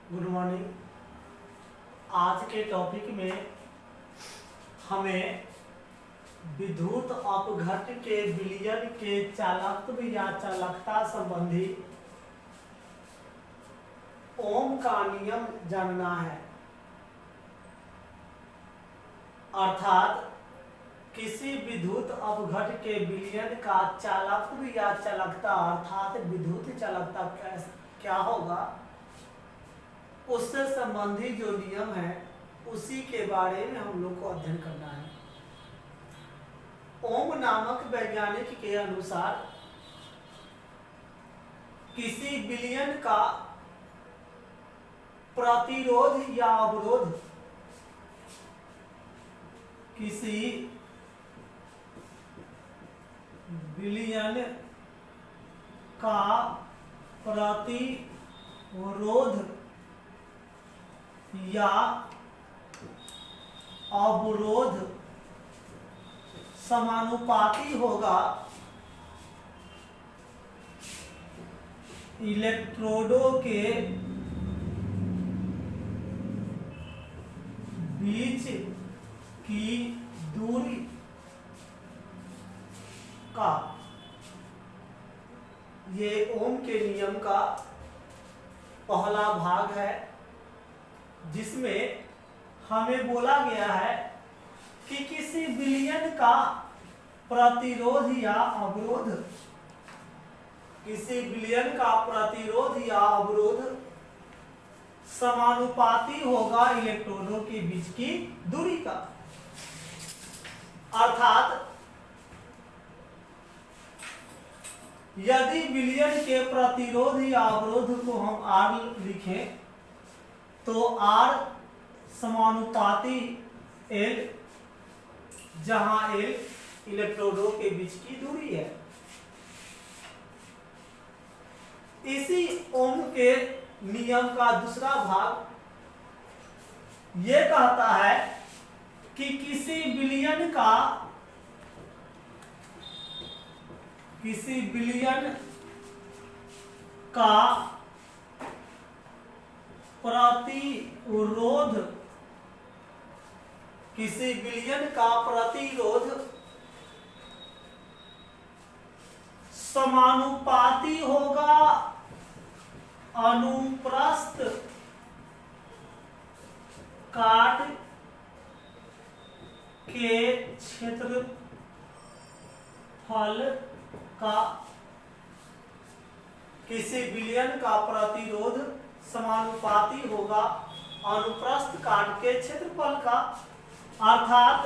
Good morning. आज के topic में हमें विद्युत अपघट्ट के विलयन के चालकत्व या चालकता संबंधी ओम का नियम जानना है। अर्थात किसी विद्युत अपघट्ट के विलयन का चालकत्व या चालकता अर्थात विद्युत चालकता क्या होगा, उससे संबंधी जो नियम है उसी के बारे में हम लोग को अध्ययन करना है। ओम नामक वैज्ञानिक के अनुसार किसी विलयन का प्रतिरोध या अवरोध किसी विलयन का प्रतिरोध या अवरोध समानुपाती होगा इलेक्ट्रोडों के बीच की दूरी का। ये ओम के नियम का पहला भाग है, जिसमें हमें बोला गया है कि किसी विलयन का प्रतिरोध या अवरोध किसी विलयन का प्रतिरोध या अवरोध समानुपाती होगा इलेक्ट्रॉनों के बीच की दूरी का। अर्थात यदि विलयन के प्रतिरोध या अवरोध को हम R लिखें तो R समानुपाती L, जहां L इलेक्ट्रोडों के बीच की दूरी है। इसी ओम के नियम का दूसरा भाग यह कहता है कि किसी विलयन का प्रतिरोध समानुपाती होगा अनुप्रस्थ काट के क्षेत्रफल का। किसी विलयन का प्रतिरोध समानुपाती होगा अनुप्रस्थ काट के क्षेत्रफल का। अर्थात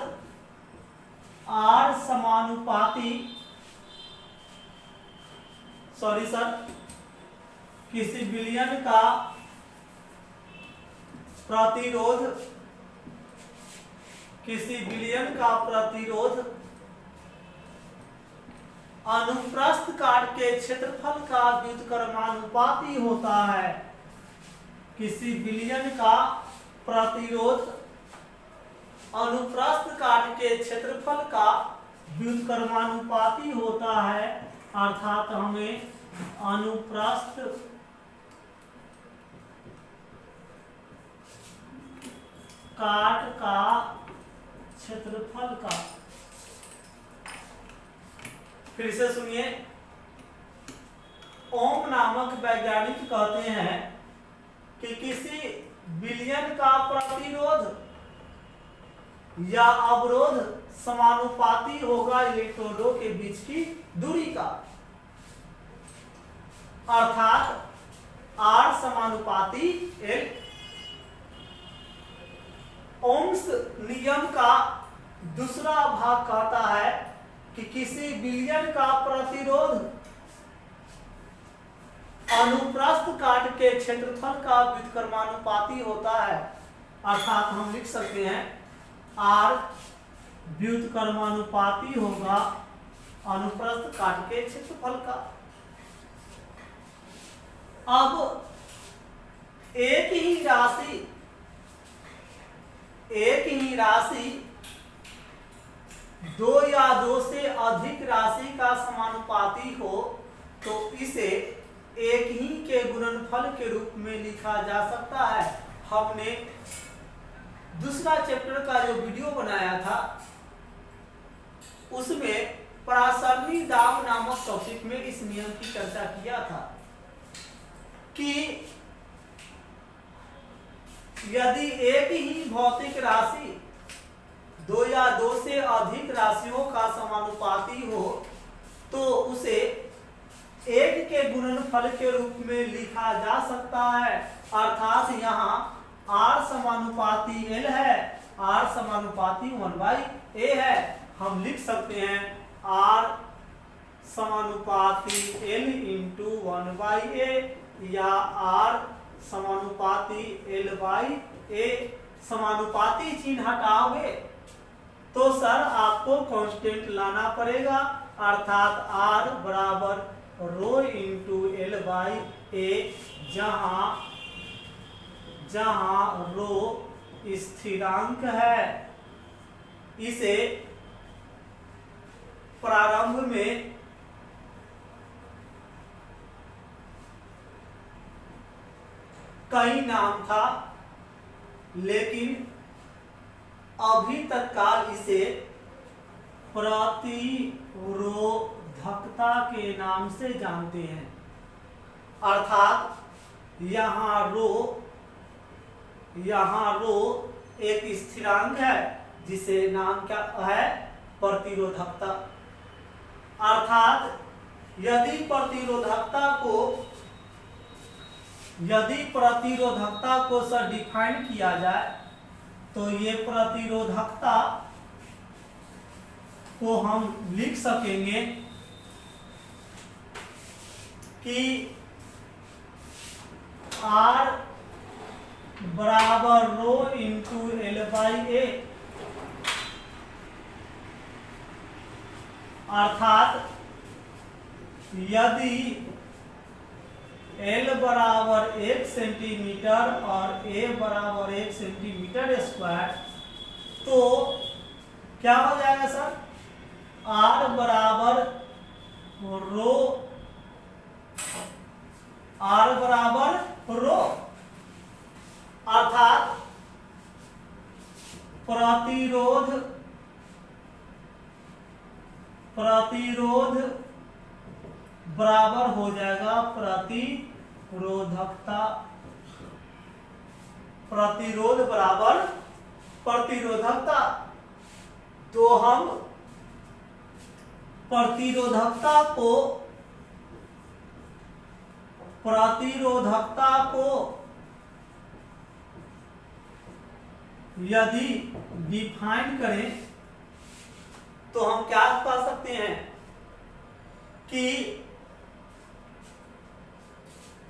R समानुपाती किसी विलयन का प्रतिरोध अनुप्रस्थ काट के क्षेत्रफल का व्युत्क्रमानुपाती होता है। किसी विलयन का प्रतिरोध अनुप्रस्थ काट के क्षेत्रफल का व्युत्क्रमानुपाती होता है। अर्थात हमें अनुप्रस्थ काट का क्षेत्रफल का। फिर से सुनिए, ओम नामक वैज्ञानिक कहते हैं कि किसी विलयन का प्रतिरोध या अवरोध समानुपाती होगा इलेक्ट्रोडों के बीच की दूरी का। अर्थात R समानुपाती L। ओम्स नियम का दूसरा भाग कहता है कि किसी विलयन का प्रतिरोध अनुप्रस्थ काट के क्षेत्रफल का व्युत्क्रमानुपाती होता है। अर्थात हम लिख सकते हैं R व्युत्क्रमानुपाती होगा अनुप्रस्थ काट के क्षेत्रफल का। अब एक ही राशि दो या दो से अधिक राशि का समानुपाती हो तो इसे एक ही के गुणनफल के रूप में लिखा जा सकता है। हमने दूसरा चैप्टर का जो वीडियो बनाया था उसमें परासरणी दाब नामक टॉपिक में इस नियम की चर्चा किया था कि यदि एक ही भौतिक राशि दो या दो से अधिक राशियों का समानुपाती हो तो उसे एक के गुणनफल के रूप में लिखा जा सकता है। अर्थात यहाँ R समानुपाती L है, R समानुपाती 1/a है। हम लिख सकते हैं R समानुपाती L इंटू 1/a या R समानुपाती L/a। समानुपाती चिन्ह हटाओगे तो सर आपको कांस्टेंट लाना पड़ेगा, अर्थात R बराबर रो इंटू L/a, जहां रो स्थिरांक है। इसे प्रारंभ में कई नाम था, लेकिन अभी तत्काल इसे प्रतिरोधकता के नाम से जानते हैं। अर्थात यहाँ रो एक स्थिरांक है जिसे नाम क्या है, प्रतिरोधकता। अर्थात यदि प्रतिरोधकता को सर डिफाइन किया जाए तो ये प्रतिरोधकता को हम लिख सकेंगे कि R बराबर रो इंटू L/a। अर्थात यदि L बराबर 1 सेंटीमीटर और A बराबर 1 सेंटीमीटर स्क्वायर तो क्या हो जाएगा सर, R बराबर रो। अर्थात प्रतिरोध बराबर हो जाएगा प्रतिरोधकता। प्रतिरोध बराबर प्रतिरोधकता। तो हम प्रतिरोधकता को यदि डिफाइन करें तो हम क्या पा सकते हैं कि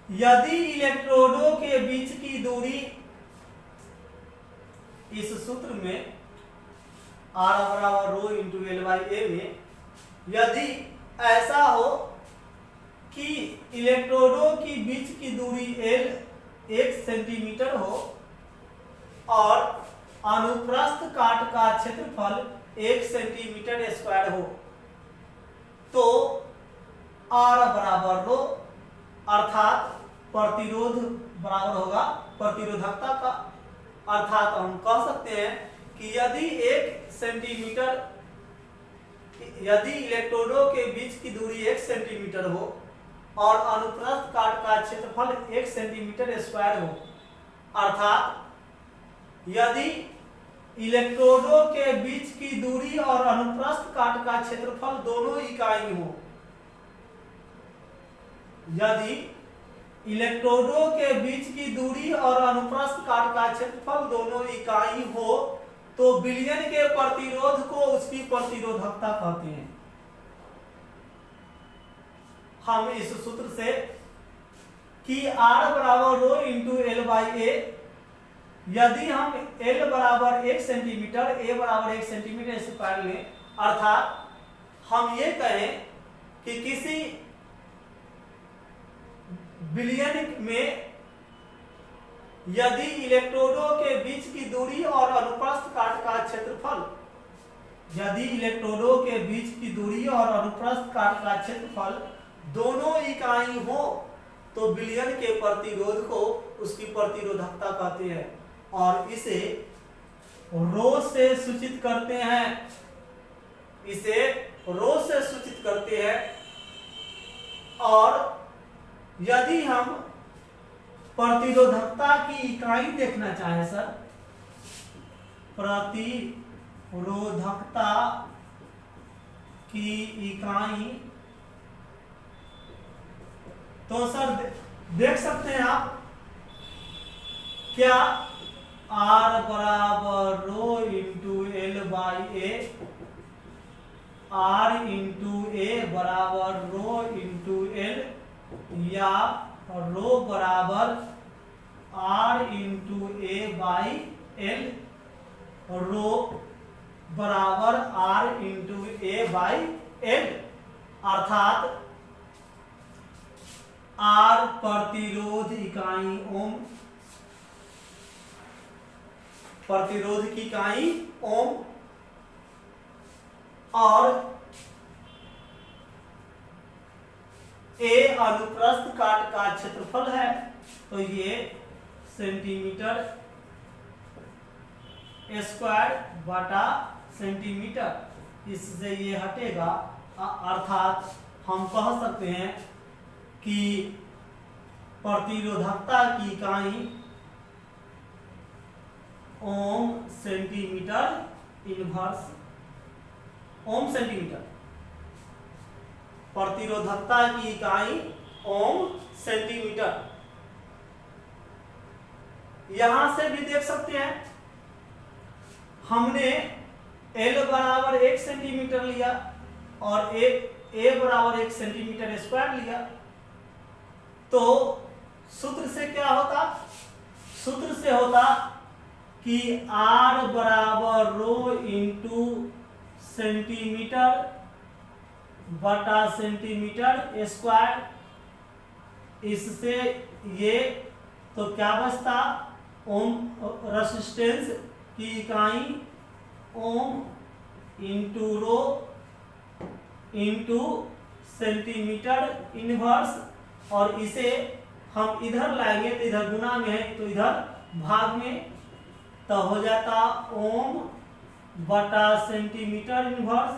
यदि इलेक्ट्रोडों के बीच की दूरी इस सूत्र में R बराबर रो इंटू L/a में यदि ऐसा हो कि इलेक्ट्रोडों की बीच की दूरी L 1 सेंटीमीटर हो और अनुप्रस्थ काट का क्षेत्रफल 1 सेंटीमीटर स्क्वायर हो तो R बराबर रो, अर्थात प्रतिरोध बराबर होगा प्रतिरोधकता का। अर्थात हम कह सकते हैं कि यदि इलेक्ट्रोडों के बीच की दूरी 1 सेंटीमीटर हो और अनुप्रस्थ काट का क्षेत्रफल 1 सेंटीमीटर स्क्वायर हो, अर्थात यदि इलेक्ट्रोडों के बीच की दूरी और अनुप्रस्थ काट का क्षेत्रफल दोनों इकाई हो, यदि इलेक्ट्रोडों के बीच की दूरी और अनुप्रस्थ काट का क्षेत्रफल दोनों इकाई हो तो विलयन के प्रतिरोध को उसकी प्रतिरोधकता कहते हैं। हम इस सूत्र से कि R बराबर रो इंटू L/a, यदि हम L बराबर 1 सेंटीमीटर, A बराबर 1 सेंटीमीटर स्क्वायर लें, अर्थात हम ये कहें कि किसी विलयन में यदि इलेक्ट्रोडों के बीच की दूरी और अनुप्रस्थ काट का क्षेत्रफल, यदि इलेक्ट्रोडों के बीच की दूरी और अनुप्रस्थ काट का क्षेत्रफल दोनों इकाई हो तो विलयन के प्रतिरोध को उसकी प्रतिरोधकता कहते हैं और इसे रो से सूचित करते हैं, इसे रो से सूचित करते हैं। और यदि हम प्रतिरोधकता की इकाई देखना चाहें सर, प्रतिरोधकता की इकाई, तो सर देख सकते हैं आप, क्या R बराबर rho into L by A, R into A बराबर रो इंटू एल, या रो बराबर R into A by L, rho बराबर R into A by L, अर्थात R प्रतिरोध इकाई ओम, प्रतिरोध की इकाई ओम, और A अनुप्रस्थ काट का क्षेत्रफल है, तो ये सेंटीमीटर स्क्वायर बटा सेंटीमीटर, इससे ये हटेगा, अर्थात हम कह सकते हैं कि प्रतिरोधकता की इकाई ओम सेंटीमीटर इनवर्स, ओम सेंटीमीटर, प्रतिरोधकता की इकाई ओम सेंटीमीटर। यहां से भी देख सकते हैं, हमने L बराबर 1 सेंटीमीटर लिया और A बराबर 1 सेंटीमीटर स्क्वायर लिया, तो सूत्र से क्या होता, सूत्र से होता कि R बराबर रो इंटू सेंटीमीटर बटा सेंटीमीटर स्क्वायर, इससे ये तो क्या बचता, ओम रेजिस्टेंस की इकाई ohm into rho into centimetre inverse, और इसे हम इधर लाएंगे तो इधर गुना में है तो इधर भाग में, तो हो जाता ओम बटा सेंटीमीटर इनवर्स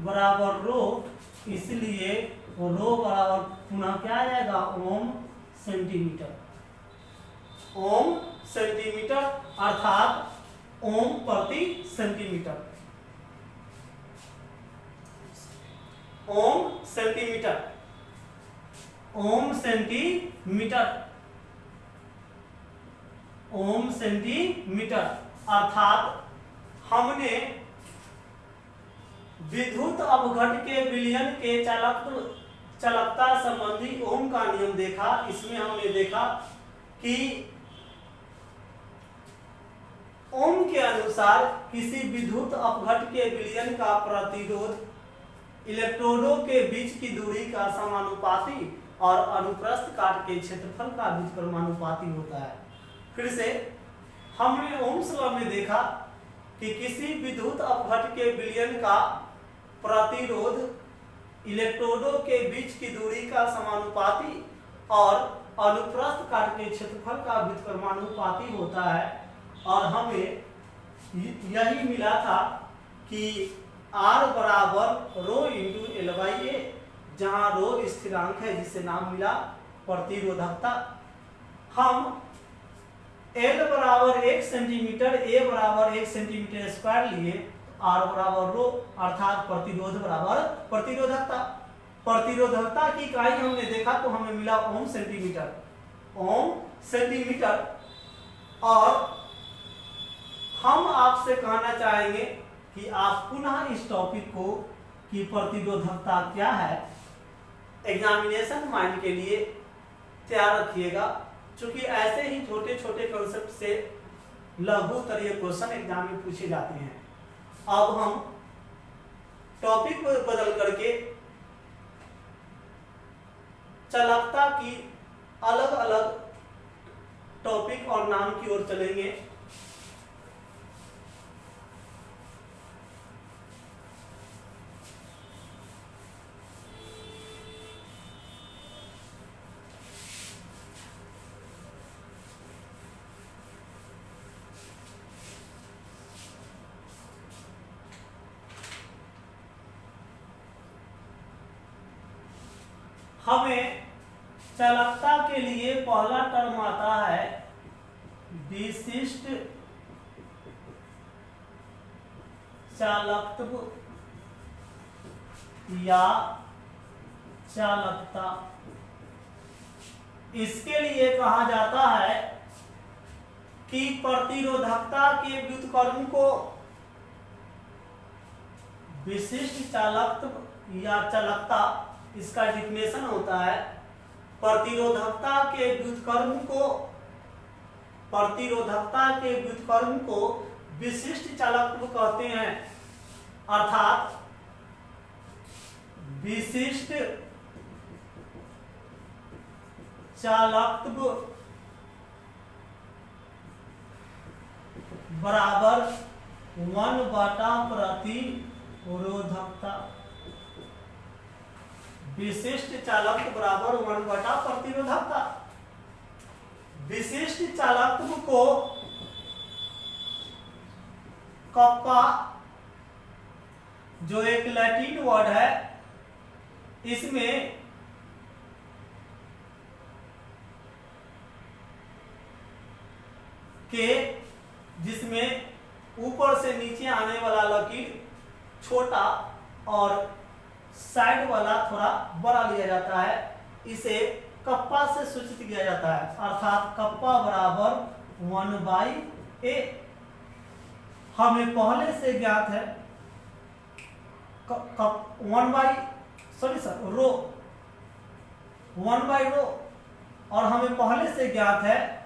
बराबर रो, इसलिए रो बराबर पुनः क्या आ जाएगा, ओम सेंटीमीटर, ओम सेंटीमीटर, अर्थात ओम प्रति सेंटीमीटर, ओम सेंटीमीटर, ओम सेंटीमीटर, ओम सेंटीमीटर, अर्थात हमने विद्युत अपघट के विलयन के चालकता संबंधी ओम का नियम देखा। इसमें हमने देखा कि ओम के अनुसार किसी विद्युत अपघट के विलयन का प्रतिरोध इलेक्ट्रोडों के बीच की दूरी का समानुपाती और अनुप्रस्थ काट के क्षेत्रफल का व्युत्क्रमानुपाती होता है। फिर से हमने ओम्स लॉ में देखा कि किसी विद्युत अपघट के विलयन का प्रतिरोध इलेक्ट्रोडों के बीच की दूरी का समानुपाती और अनुप्रस्थ काट के क्षेत्रफल का व्युत्क्रमानुपाती होता है, और हमें यही मिला था कि R बराबर रो इंटू एल बाई ए, जहाँ रो स्थिरांक है जिससे नाम मिला प्रतिरोधकता। हम L बराबर 1 सेंटीमीटर, A बराबर 1 सेंटीमीटर स्क्वायर लिए, R बराबर रो, अर्थात प्रतिरोध बराबर प्रतिरोधकता। प्रतिरोधकता की इकाई हमने देखा तो हमें मिला ओम सेंटीमीटर, ओम सेंटीमीटर। और हम आपसे कहना चाहेंगे कि आप पुनः इस टॉपिक को कि प्रतिरोधकता क्या है एग्जामिनेशन माइंड के लिए तैयार रखिएगा, क्योंकि ऐसे ही छोटे छोटे कॉन्सेप्ट से लघु स्तरीय क्वेश्चन एग्जाम में पूछे जाते हैं। अब हम टॉपिक को बदल करके चालकता की अलग अलग टॉपिक और नाम की ओर चलेंगे। हमें चालकता के लिए पहला टर्म आता है विशिष्ट चालकत्व या चालकता। इसके लिए कहा जाता है कि प्रतिरोधकता के व्युत्क्रम को विशिष्ट चालकत्व या चालकता, इसका डिफिनेशन होता है प्रतिरोधकता के व्युत्क्रम को विशिष्ट चालकत्व कहते हैं। अर्थात विशिष्ट चालकत्व बराबर 1/प्रतिरोधकता। विशिष्ट चालकत्व बराबर 1/प्रतिरोधकता। विशिष्ट चालकत्व को कप्पा, जो एक लैटिन वर्ड है, इसमें के जिसमें ऊपर से नीचे आने वाला लकीर छोटा और साइड वाला थोड़ा बड़ा लिया जाता है, इसे कप्पा से सूचित किया जाता है। अर्थात कप्पा बराबर 1/a। हमें पहले से ज्ञात है रो 1/रो, और हमें पहले से ज्ञात है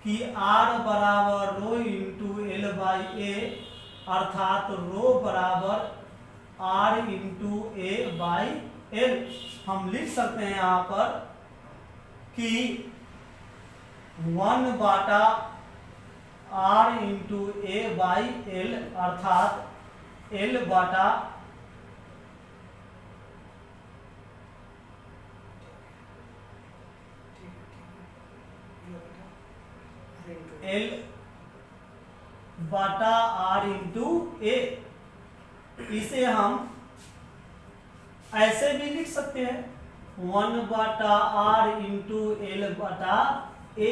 कि R बराबर रो इंटू L/A, अर्थात रो बराबर R इंटू A/L। हम लिख सकते हैं यहाँ पर कि 1/R इंटू A/L, अर्थात L बटा R इंटू A। इसे हम ऐसे भी लिख सकते हैं 1/R इंटू L/A।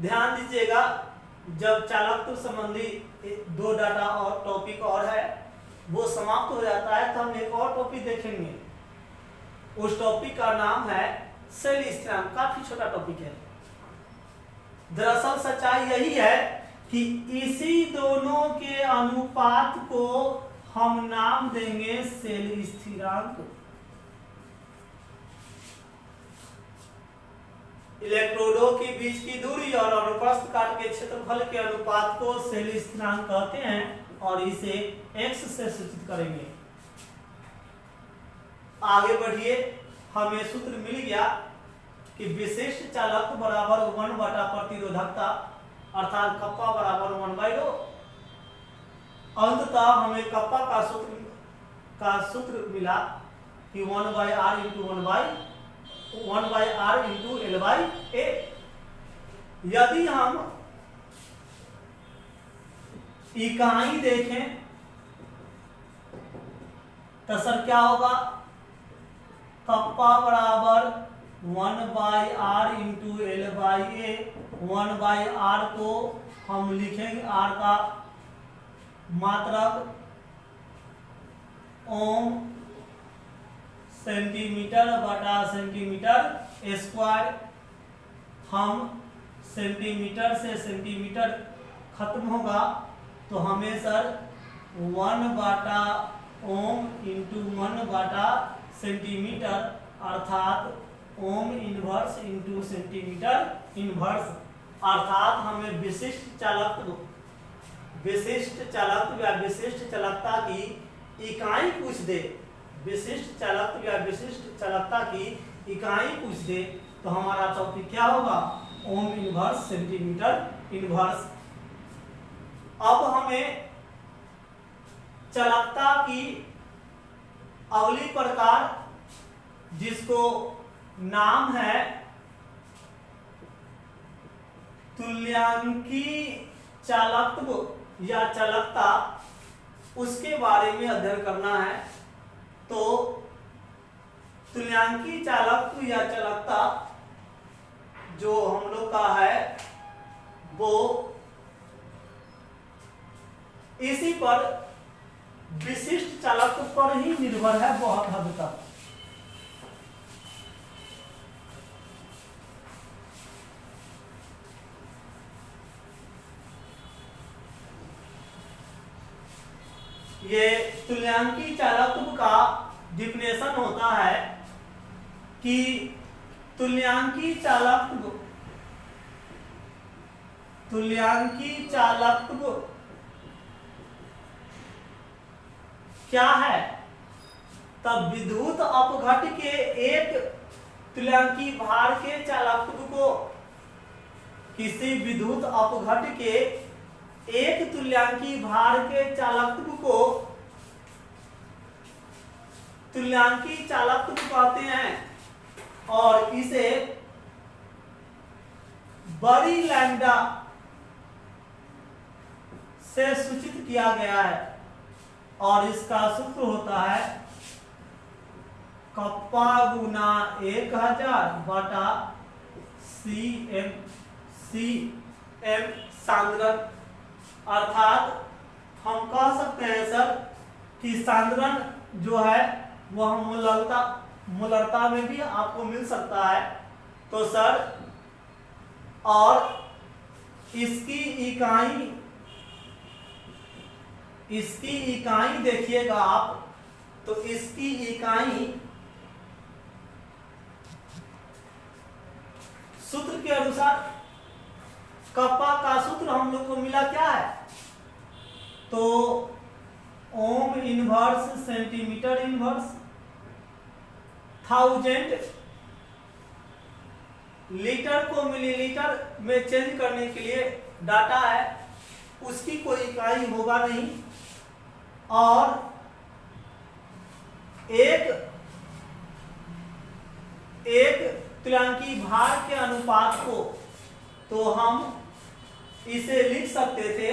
ध्यान दीजिएगा, जब चालकत्व संबंधी 2 डाटा और टॉपिक और है वो समाप्त हो जाता है तो हम एक और टॉपिक देखेंगे। उस टॉपिक का नाम है सेल स्थिरांक। काफी छोटा टॉपिक है। दरअसल सच्चाई यही है कि इसी दोनों के अनुपात को हम नाम देंगे सेल स्थिरांक। इलेक्ट्रोडों के बीच की दूरी और अनुप्रस्थ काट के क्षेत्रफल के अनुपात को सेल स्थिरांक कहते हैं और इसे x से सूचित करेंगे। आगे बढ़िए, हमें सूत्र मिल गया कि विशिष्ट चालकत्व बराबर 1/प्रतिरोधकता, अर्थात कप्पा बराबर 1/रो। अंततः हमें कप्पा का सूत्र मिला कि 1/R into 1/R into L/A। यदि हम इकाई देखें तो सर क्या होगा? कप्पा बराबर 1/R इंटू L/A। 1/R को हम लिखेंगे, R का मात्रक ओम सेंटीमीटर बटा सेंटीमीटर स्क्वायर। हम सेंटीमीटर से सेंटीमीटर खत्म होगा तो हमें सर 1/ओम इंटू 1/सेंटीमीटर, अर्थात ohm inverse into centimetre inverse. अर्थात हमें विशिष्ट चालकत्व या विशिष्ट चालकता की इकाई पूछ दे, विशिष्ट चालकत्व या विशिष्ट चालकता की इकाई पूछ दे तो हमारा टॉपिक क्या होगा? ओम इनवर्स सेंटीमीटर इनवर्स। अब हमें चालकता की अगली प्रकार, जिसको नाम है तुल्यांकी चालकत्व या चालकता, उसके बारे में अध्ययन करना है। तो तुल्यांकी चालकत्व या चालकता जो हम लोग का है वो इसी पर विशिष्ट चालकत्व पर ही निर्भर है बहुत हद तक। ये तुल्यांकी चालकत्व का डिफिनेशन होता है कि तुल्यांकी चालकत्व क्या है? तब विद्युत अपघट्ट के एक तुल्यांकी भार के चालकत्व को, किसी विद्युत अपघट्ट के एक तुल्यांकी भार के चालकत्व को तुल्यांकी चालकत्व कहते हैं और इसे बड़ी लैम्डा से सूचित किया गया है और इसका सूत्र होता है कप्पा गुना 1000 बटा CM सांद्रण। अर्थात हम कह सकते हैं सर कि सांद्रण जो है वह मूलरता में भी आपको मिल सकता है। तो सर और इसकी इकाई देखिएगा आप, तो इसकी इकाई सूत्र के अनुसार कप्पा का सूत्र हम लोग को मिला क्या है? तो ohm inverse centimetre inverse 1000 litre को मिलीलीटर में चेंज करने के लिए डाटा है, उसकी कोई इकाई होगा नहीं। और एक तुल्यांकी भार के अनुपात को तो हम इसे लिख सकते थे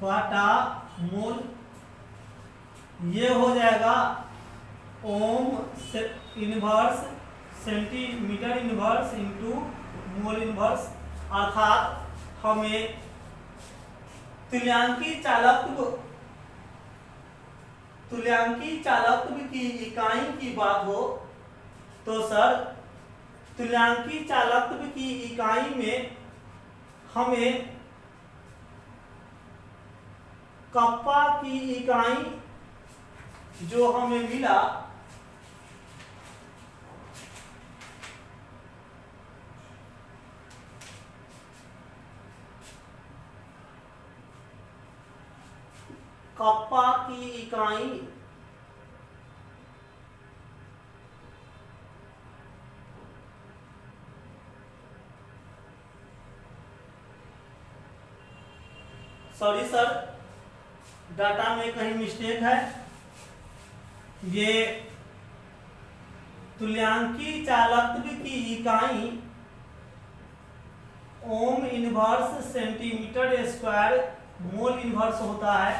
बटा मोल, ये हो जाएगा ओम inverse centimetre inverse into mole inverse. अर्थात हमें तुल्यांकी चालकत्व की इकाई की बात हो तो सर तुल्यांकी चालकत्व की इकाई में हमें कप्पा की इकाई जो हमें मिला कप्पा की इकाई सॉरी सर डाटा में कहीं मिस्टेक है। ये तुल्यांकी चालकत्व की इकाई ओम inverse centimetre square mole inverse होता है।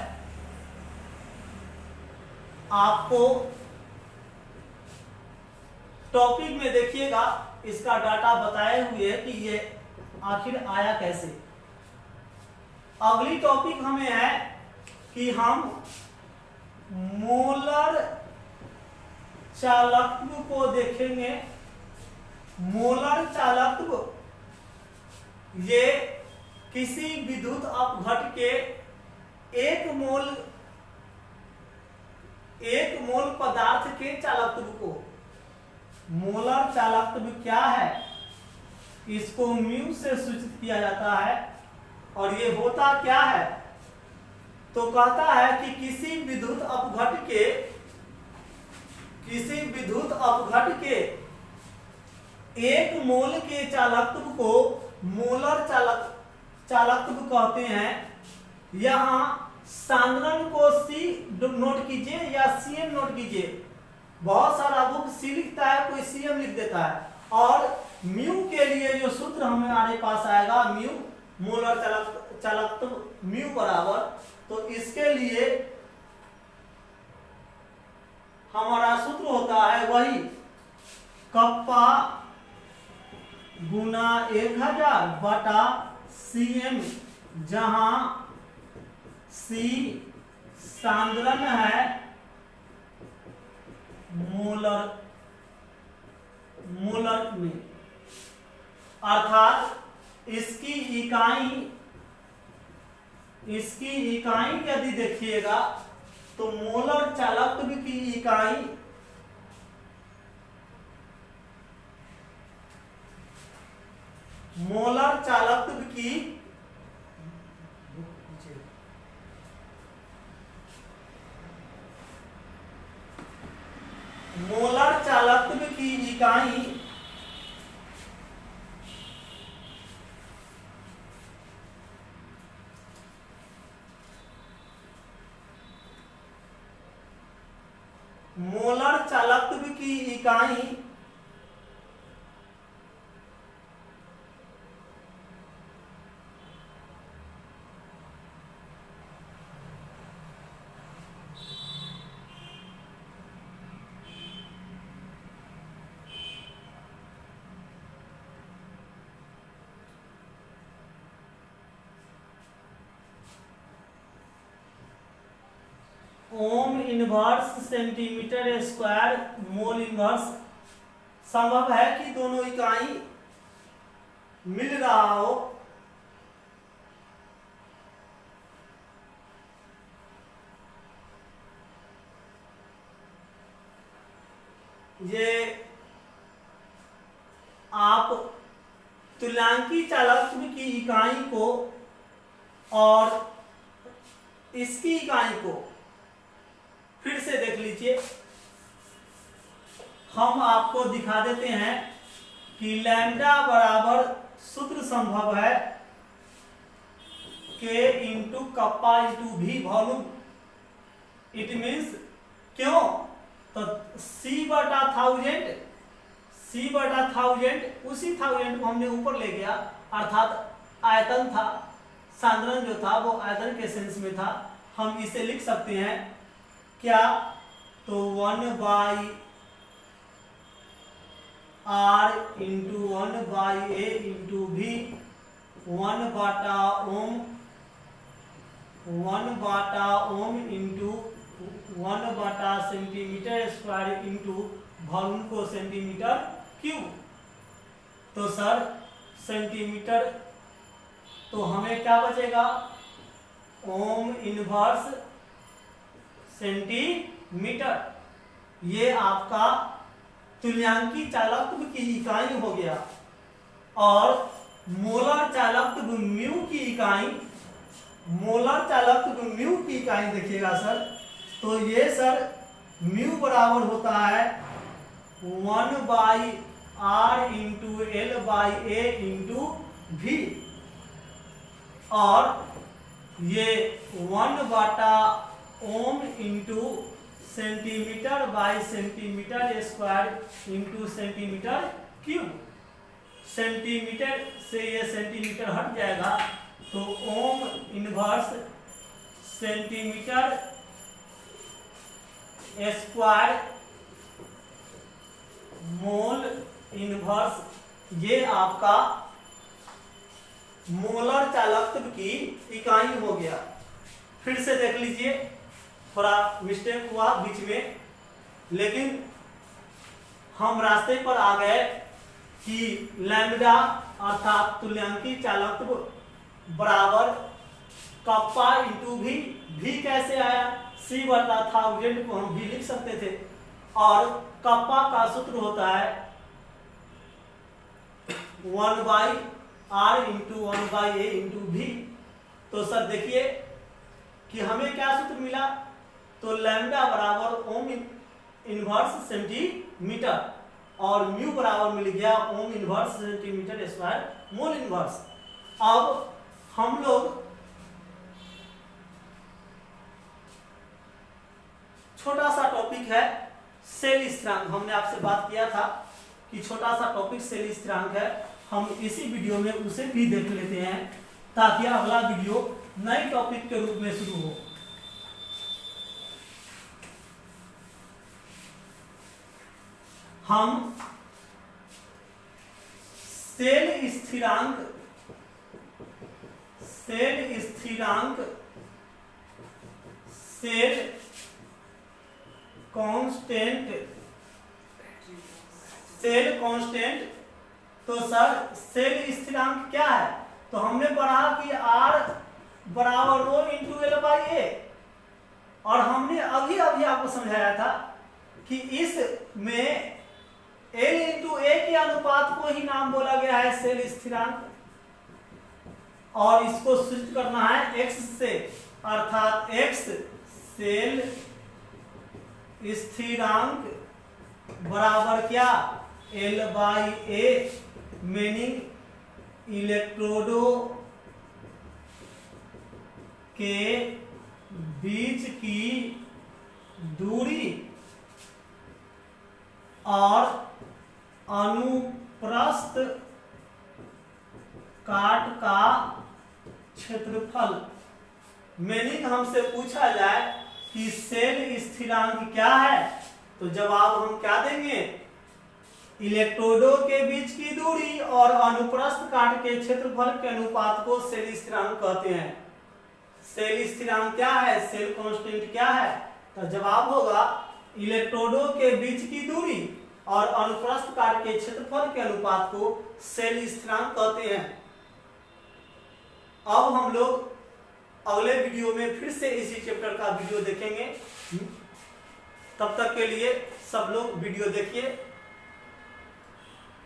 आपको टॉपिक में देखिएगा इसका डाटा बताए हुए है कि ये आखिर आया कैसे। अगली टॉपिक हमें है कि हम मोलर चालकत्व को देखेंगे। मोलर चालकत्व ये किसी विद्युत अपघट्ट के एक मोल पदार्थ के चालकत्व को, मोलर चालकत्व क्या है इसको म्यू से सूचित किया जाता है। और ये होता क्या है? तो कहता है कि किसी विद्युत अपघट्ट के एक मोल के चालकत्व को मोलर चालकत्व कहते हैं। यहाँ सांद्रण को C नोट कीजिए या CM नोट कीजिए। बहुत सारा बुक C लिखता है, कोई CM लिख देता है। और म्यू के लिए जो सूत्र हमारे पास आएगा म्यू मोलर चालकत्व म्यू बराबर, तो इसके लिए हमारा सूत्र होता है वही कप्पा गुना 1000 बटा cm, जहां c सांद्रण है मोलर में, अर्थात इसकी इकाई यदि देखिएगा तो मोलर चालकत्व की इकाई मोलर चालकत्व की इकाई मोलर चालकत्व की इकाई ओम inverse centimetre square mole inverse. संभव है कि दोनों इकाई मिल रहा हो, ये आप तुल्यांकी चालकत्व की इकाई को और इसकी इकाई को फिर से देख लीजिए। हम आपको दिखा देते हैं कि लैम्डा बराबर सूत्र संभव है K इंटू कप्पा इंटू भी वॉल्यूम। इट मीन्स क्यों, तो C बटा 1000 उसी 1000 को हमने ऊपर ले गया, अर्थात आयतन था, सांद्रण जो था वो आयतन के सेंस में था। हम इसे लिख सकते हैं क्या, तो 1/r इंटू 1/a इंटू भी 1 बाटा ओम इंटू 1 बाटा सेंटीमीटर स्क्वायर इंटू वॉल्यूम को सेंटीमीटर क्यूब। तो सर सेंटीमीटर, तो हमें क्या बचेगा, ओम इनवर्स सेंटीमीटर। ये आपका तुल्यांकी चालकत्व की इकाई हो गया। और मोलर चालकत्व म्यू की इकाई देखिएगा सर, तो ये सर म्यू बराबर होता है 1/r इंटू L/a इंटू भी, और ये 1 बाटा ohm into centimetre by centimetre square into centimetre cube. Centimetre से ये सेंटीमीटर हट जाएगा, तो ohm inverse centimetre square mole inverse, ये आपका मोलर चालकत्व की इकाई हो गया। फिर से देख लीजिए, थोड़ा मिस्टेक हुआ बीच में, लेकिन हम रास्ते पर आ गए कि लैम्डा अर्थात तुल्यांकी चालकत्व बराबर कप्पा इंटू भी कैसे आया, C बटा 1000 को हम भी लिख सकते थे, और कप्पा का सूत्र होता है 1/r इंटू 1/a इंटू भी। तो सर देखिए कि हमें क्या सूत्र मिला, तो लैम्डा बराबर ओम इनवर्स सेंटीमीटर और म्यू बराबर मिल गया ओम inverse centimetre square mole inverse. अब हम लोग छोटा सा टॉपिक है सेल स्थिरांक। हमने आपसे बात किया था कि छोटा सा टॉपिक सेल स्थिरांक है, हम इसी वीडियो में उसे भी देख लेते हैं ताकि अगला वीडियो नए टॉपिक के रूप में शुरू हो। हम सेल स्थिरांक सेल कांस्टेंट। तो सर सेल स्थिरांक क्या है? तो हमने पढ़ा कि R बराबर रो इंटू एल बाई ए, और हमने अभी आपको समझाया था कि इसमें एल इंटू ए के अनुपात को ही नाम बोला गया है सेल स्थिरांक, और इसको सूचित करना है x से, अर्थात x सेल स्थिरांक बराबर क्या? L बाई ए, मीनिंग इलेक्ट्रोडों के बीच की दूरी और अनुप्रस्थ काट का क्षेत्रफल। मीनिंग हमसे पूछा जाए कि सेल स्थिरांक क्या है, तो जवाब हम क्या देंगे? इलेक्ट्रोडों के बीच की दूरी और अनुप्रस्थ काट के क्षेत्रफल के अनुपात को सेल स्थिरांक कहते हैं। सेल स्थिरांक क्या है? सेल कांस्टेंट क्या है? तो जवाब होगा इलेक्ट्रोडों के बीच की दूरी और अनुप्रस्थ काट के क्षेत्रफल के अनुपात को सेल स्थिरांक कहते हैं। अब हम लोग अगले वीडियो में फिर से इसी चैप्टर का वीडियो देखेंगे। तब तक के लिए सब लोग वीडियो देखिए।